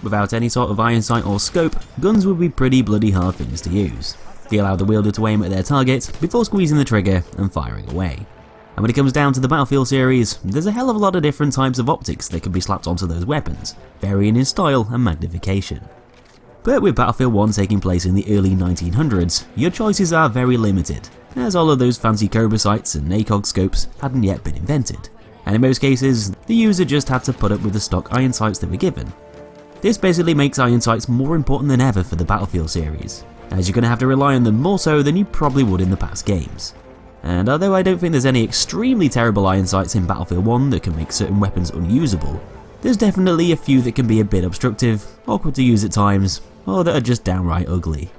Without any sort of iron sight or scope, guns would be pretty bloody hard things to use. They allow the wielder to aim at their target before squeezing the trigger and firing away. And when it comes down to the Battlefield series, there's a hell of a lot of different types of optics that can be slapped onto those weapons, varying in style and magnification. But with Battlefield 1 taking place in the early 1900s, your choices are very limited, as all of those fancy Cobra sights and ACOG scopes hadn't yet been invented, and in most cases, the user just had to put up with the stock iron sights they were given. This basically makes iron sights more important than ever for the Battlefield series, as you're going to have to rely on them more so than you probably would in the past games. And although I don't think there's any extremely terrible iron sights in Battlefield 1 that can make certain weapons unusable, there's definitely a few that can be a bit obstructive, awkward to use at times, or that are just downright ugly.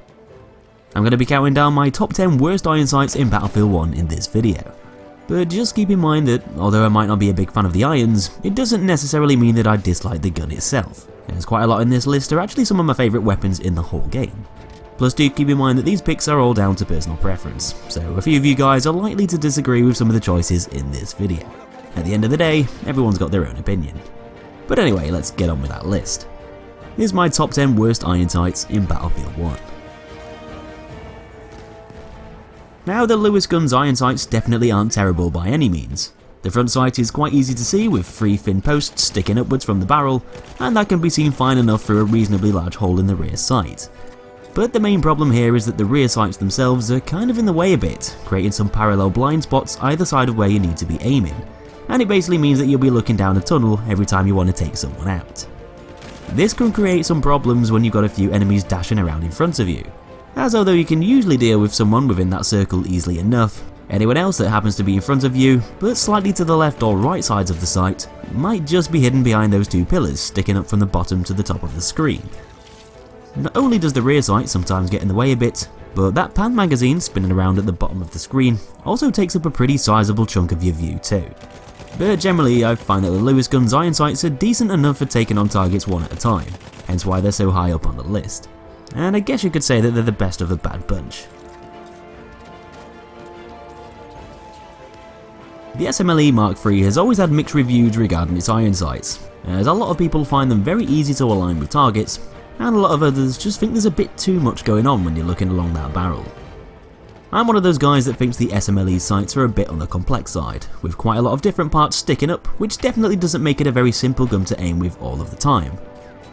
I'm going to be counting down my top 10 worst iron sights in Battlefield 1 in this video. But just keep in mind that, although I might not be a big fan of the irons, it doesn't necessarily mean that I dislike the gun itself, as quite a lot in this list are actually some of my favourite weapons in the whole game. Plus do keep in mind that these picks are all down to personal preference, so a few of you guys are likely to disagree with some of the choices in this video. At the end of the day, everyone's got their own opinion. But anyway, let's get on with that list. Here's my top 10 worst iron sights in Battlefield 1. Now the Lewis gun's iron sights definitely aren't terrible by any means. The front sight is quite easy to see with 3 thin posts sticking upwards from the barrel, and that can be seen fine enough through a reasonably large hole in the rear sight. But the main problem here is that the rear sights themselves are kind of in the way a bit, creating some parallel blind spots either side of where you need to be aiming, and it basically means that you'll be looking down a tunnel every time you want to take someone out. This can create some problems when you've got a few enemies dashing around in front of you, as although you can usually deal with someone within that circle easily enough, anyone else that happens to be in front of you, but slightly to the left or right sides of the sight, might just be hidden behind those 2 pillars sticking up from the bottom to the top of the screen. Not only does the rear sight sometimes get in the way a bit, but that pan magazine spinning around at the bottom of the screen also takes up a pretty sizable chunk of your view too. But generally I find that the Lewis gun's iron sights are decent enough for taking on targets one at a time, hence why they're so high up on the list. And I guess you could say that they're the best of the bad bunch. The SMLE Mark III has always had mixed reviews regarding its iron sights, as a lot of people find them very easy to align with targets, and a lot of others just think there's a bit too much going on when you're looking along that barrel. I'm one of those guys that thinks the SMLE sights are a bit on the complex side, with quite a lot of different parts sticking up, which definitely doesn't make it a very simple gun to aim with all of the time.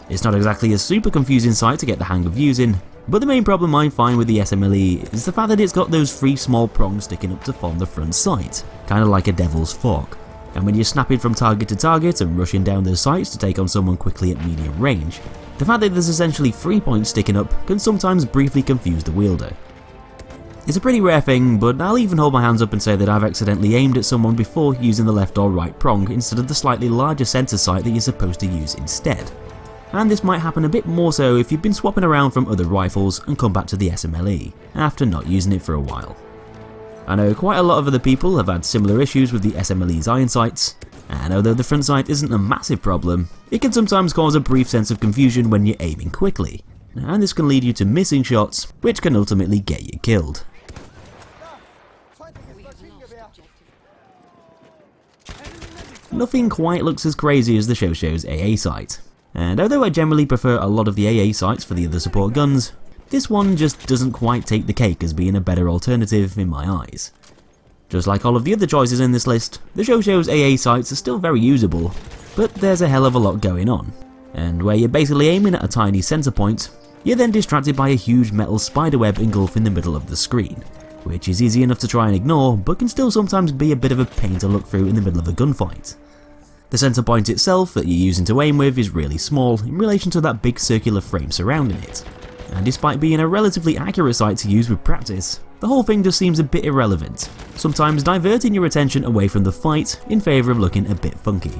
It's not exactly a super confusing sight to get the hang of using, but the main problem I find with the SMLE is the fact that it's got those 3 small prongs sticking up to form the front sight, kinda like a devil's fork, and when you're snapping from target to target and rushing down those sights to take on someone quickly at medium range, the fact that there's essentially 3 points sticking up can sometimes briefly confuse the wielder. It's a pretty rare thing, but I'll even hold my hands up and say that I've accidentally aimed at someone before using the left or right prong instead of the slightly larger centre sight that you're supposed to use instead. And this might happen a bit more so if you've been swapping around from other rifles and come back to the SMLE, after not using it for a while. I know quite a lot of other people have had similar issues with the SMLE's iron sights, and although the front sight isn't a massive problem, it can sometimes cause a brief sense of confusion when you're aiming quickly, and this can lead you to missing shots, which can ultimately get you killed. Nothing quite looks as crazy as the Chanchat's AA sight, and although I generally prefer a lot of the AA sights for the other support guns, this one just doesn't quite take the cake as being a better alternative in my eyes. Just like all of the other choices in this list, the Chauchat's AA sights are still very usable, but there's a hell of a lot going on, and where you're basically aiming at a tiny centre point, you're then distracted by a huge metal spiderweb engulfing the middle of the screen, which is easy enough to try and ignore, but can still sometimes be a bit of a pain to look through in the middle of a gunfight. The centre point itself that you're using to aim with is really small in relation to that big circular frame surrounding it, and despite being a relatively accurate sight to use with practice, the whole thing just seems a bit irrelevant, sometimes diverting your attention away from the fight in favour of looking a bit funky.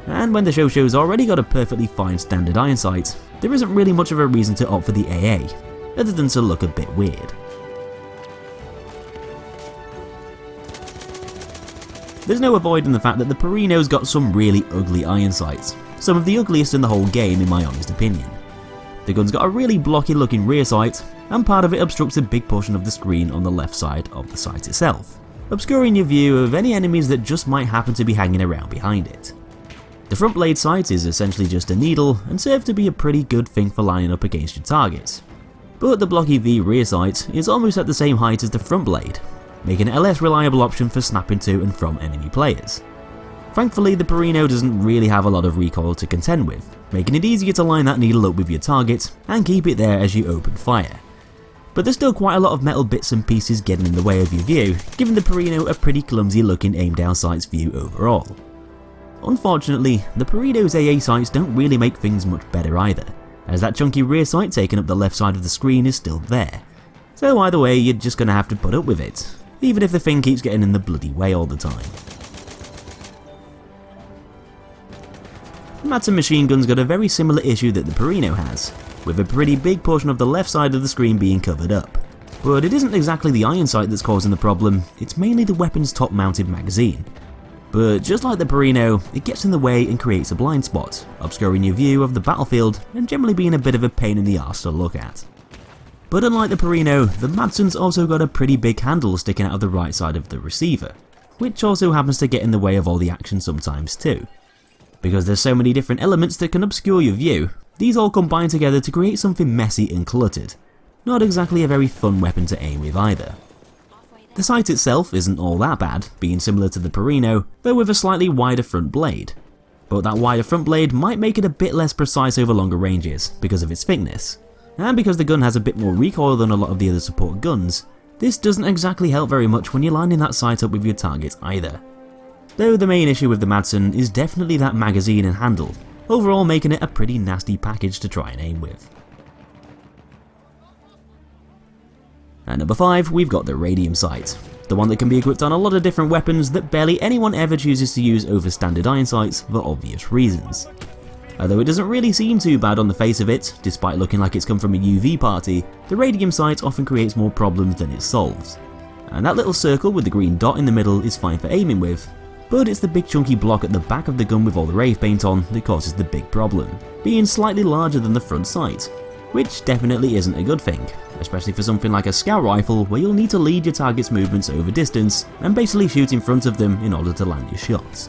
And when the Chauchat's already got a perfectly fine standard iron sight, there isn't really much of a reason to opt for the AA, other than to look a bit weird. There's no avoiding the fact that the Perino's got some really ugly iron sights, some of the ugliest in the whole game in my honest opinion. The gun's got a really blocky looking rear sight, and part of it obstructs a big portion of the screen on the left side of the sight itself, obscuring your view of any enemies that just might happen to be hanging around behind it. The front blade sight is essentially just a needle and serves to be a pretty good thing for lining up against your targets. But the blocky V rear sight is almost at the same height as the front blade, making it a less reliable option for snapping to and from enemy players. Thankfully, the Perino doesn't really have a lot of recoil to contend with, making it easier to line that needle up with your target and keep it there as you open fire. But there's still quite a lot of metal bits and pieces getting in the way of your view, giving the Perino a pretty clumsy looking aim down sights view overall. Unfortunately, the Perino's AA sights don't really make things much better either, as that chunky rear sight taking up the left side of the screen is still there. So either way, you're just going to have to put up with it, even if the thing keeps getting in the bloody way all the time. Madsen machine gun's got a very similar issue that the Perino has, with a pretty big portion of the left side of the screen being covered up. But it isn't exactly the iron sight that's causing the problem, it's mainly the weapon's top mounted magazine. But just like the Perino, it gets in the way and creates a blind spot, obscuring your view of the battlefield and generally being a bit of a pain in the arse to look at. But unlike the Perino, the Madsen's also got a pretty big handle sticking out of the right side of the receiver, which also happens to get in the way of all the action sometimes too. Because there's so many different elements that can obscure your view, these all combine together to create something messy and cluttered. Not exactly a very fun weapon to aim with either. The sight itself isn't all that bad, being similar to the Perino, though with a slightly wider front blade. But that wider front blade might make it a bit less precise over longer ranges, because of its thickness. And because the gun has a bit more recoil than a lot of the other support guns, this doesn't exactly help very much when you're lining that sight up with your target either. Though the main issue with the Madsen is definitely that magazine and handle, overall making it a pretty nasty package to try and aim with. At number 5, we've got the Radium sight, the one that can be equipped on a lot of different weapons that barely anyone ever chooses to use over standard iron sights for obvious reasons. Although it doesn't really seem too bad on the face of it, despite looking like it's come from a UV party, the Radium sight often creates more problems than it solves. And that little circle with the green dot in the middle is fine for aiming with, but it's the big chunky block at the back of the gun with all the rave paint on that causes the big problem, being slightly larger than the front sight, which definitely isn't a good thing, especially for something like a scout rifle where you'll need to lead your target's movements over distance and basically shoot in front of them in order to land your shots.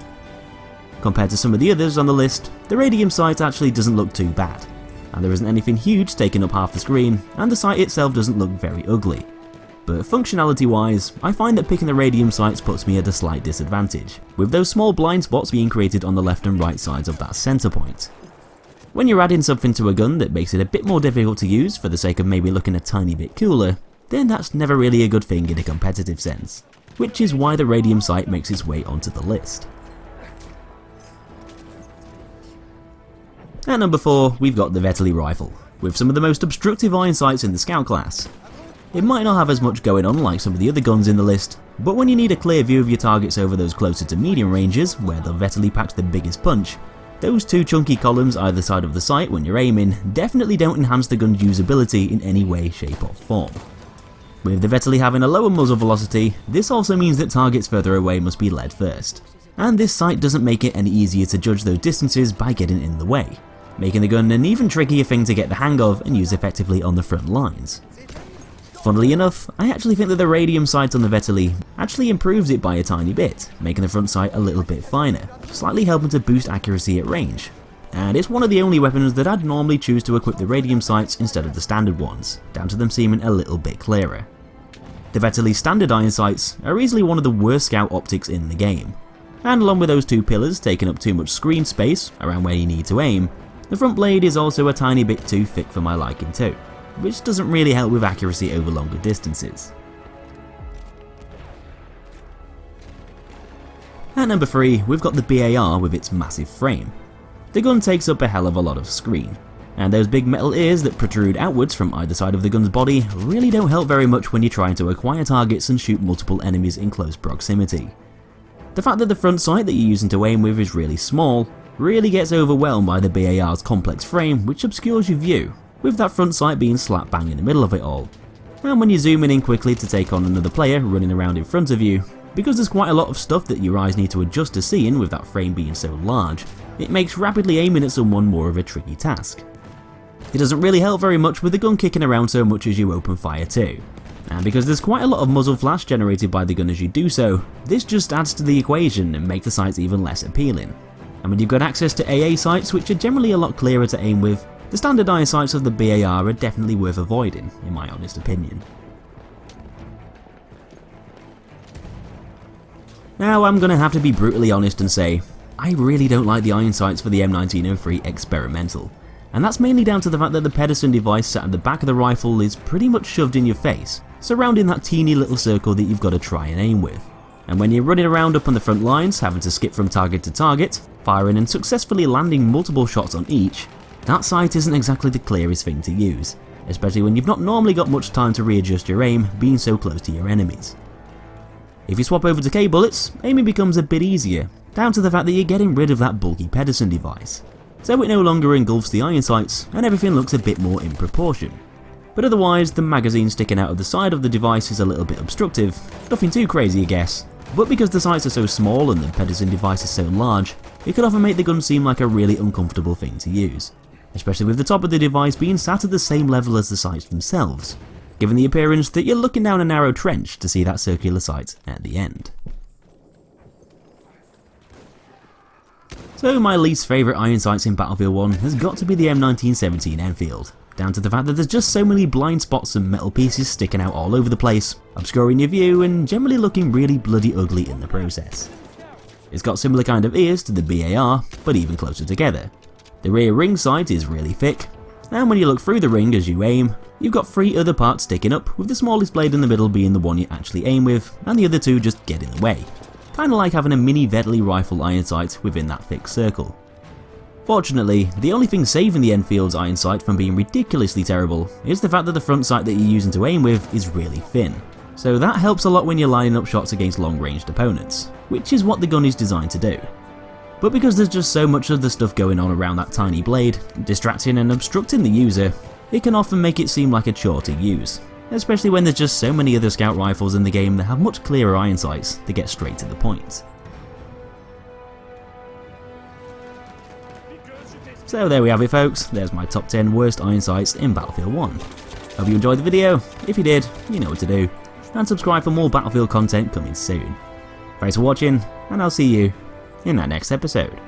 Compared to some of the others on the list, the Radium sight actually doesn't look too bad, and there isn't anything huge taking up half the screen, and the sight itself doesn't look very ugly. But functionality wise, I find that picking the Radium sights puts me at a slight disadvantage, with those small blind spots being created on the left and right sides of that centre point. When you're adding something to a gun that makes it a bit more difficult to use for the sake of maybe looking a tiny bit cooler, then that's never really a good thing in a competitive sense, which is why the Radium sight makes its way onto the list. At number 4, we've got the Vetterli rifle, with some of the most obstructive iron sights in the scout class. It might not have as much going on like some of the other guns in the list, but when you need a clear view of your targets over those closer to medium ranges, where the Vetterli packs the biggest punch, those two chunky columns either side of the sight when you're aiming definitely don't enhance the gun's usability in any way, shape or form. With the Vetterli having a lower muzzle velocity, this also means that targets further away must be led first, and this sight doesn't make it any easier to judge those distances by getting in the way, making the gun an even trickier thing to get the hang of and use effectively on the front lines. Funnily enough, I actually think that the Radium sight on the Vetterli actually improves it by a tiny bit, making the front sight a little bit finer, slightly helping to boost accuracy at range. And it's one of the only weapons that I'd normally choose to equip the Radium sights instead of the standard ones, down to them seeming a little bit clearer. The Vetterli standard iron sights are easily one of the worst scout optics in the game, and along with those two pillars taking up too much screen space around where you need to aim, the front blade is also a tiny bit too thick for my liking too, which doesn't really help with accuracy over longer distances. At number 3, we've got the BAR with its massive frame. The gun takes up a hell of a lot of screen, and those big metal ears that protrude outwards from either side of the gun's body really don't help very much when you're trying to acquire targets and shoot multiple enemies in close proximity. The fact that the front sight that you're using to aim with is really small really gets overwhelmed by the BAR's complex frame, which obscures your view, with that front sight being slap bang in the middle of it all. And when you're zooming in quickly to take on another player running around in front of you, because there's quite a lot of stuff that your eyes need to adjust to seeing with that frame being so large, it makes rapidly aiming at someone more of a tricky task. It doesn't really help very much with the gun kicking around so much as you open fire too. And because there's quite a lot of muzzle flash generated by the gun as you do so, this just adds to the equation and makes the sights even less appealing. And when you've got access to AA sights, which are generally a lot clearer to aim with, the standard iron sights of the BAR are definitely worth avoiding, in my honest opinion. Now I'm going to have to be brutally honest and say, I really don't like the iron sights for the M1903 Experimental. And that's mainly down to the fact that the Pedersen device sat at the back of the rifle is pretty much shoved in your face, surrounding that teeny little circle that you've got to try and aim with. And when you're running around up on the front lines, having to skip from target to target, firing and successfully landing multiple shots on each, that sight isn't exactly the clearest thing to use, especially when you've not normally got much time to readjust your aim, being so close to your enemies. If you swap over to K-bullets, aiming becomes a bit easier, down to the fact that you're getting rid of that bulky Pedersen device, so it no longer engulfs the iron sights and everything looks a bit more in proportion. But otherwise, the magazine sticking out of the side of the device is a little bit obstructive, nothing too crazy I guess, but because the sights are so small and the Pedersen device is so large, it could often make the gun seem like a really uncomfortable thing to use, especially with the top of the device being sat at the same level as the sights themselves, giving the appearance that you're looking down a narrow trench to see that circular sight at the end. So my least favourite iron sights in Battlefield 1 has got to be the M1917 Enfield, down to the fact that there's just so many blind spots and metal pieces sticking out all over the place, obscuring your view and generally looking really bloody ugly in the process. It's got similar kind of ears to the BAR, but even closer together. The rear ring sight is really thick, and when you look through the ring as you aim, you've got 3 other parts sticking up, with the smallest blade in the middle being the one you actually aim with, and the other 2 just get in the way. Kinda like having a mini Vetterli rifle iron sight within that thick circle. Fortunately, the only thing saving the Enfield's iron sight from being ridiculously terrible is the fact that the front sight that you're using to aim with is really thin. So that helps a lot when you're lining up shots against long-ranged opponents, which is what the gun is designed to do. But because there's just so much of the stuff going on around that tiny blade, distracting and obstructing the user, it can often make it seem like a chore to use, especially when there's just so many other scout rifles in the game that have much clearer iron sights to get straight to the point. So there we have it folks, there's my top 10 worst iron sights in Battlefield 1. Hope you enjoyed the video, if you did, you know what to do, and subscribe for more Battlefield content coming soon. Thanks for watching, and I'll see you in that next episode.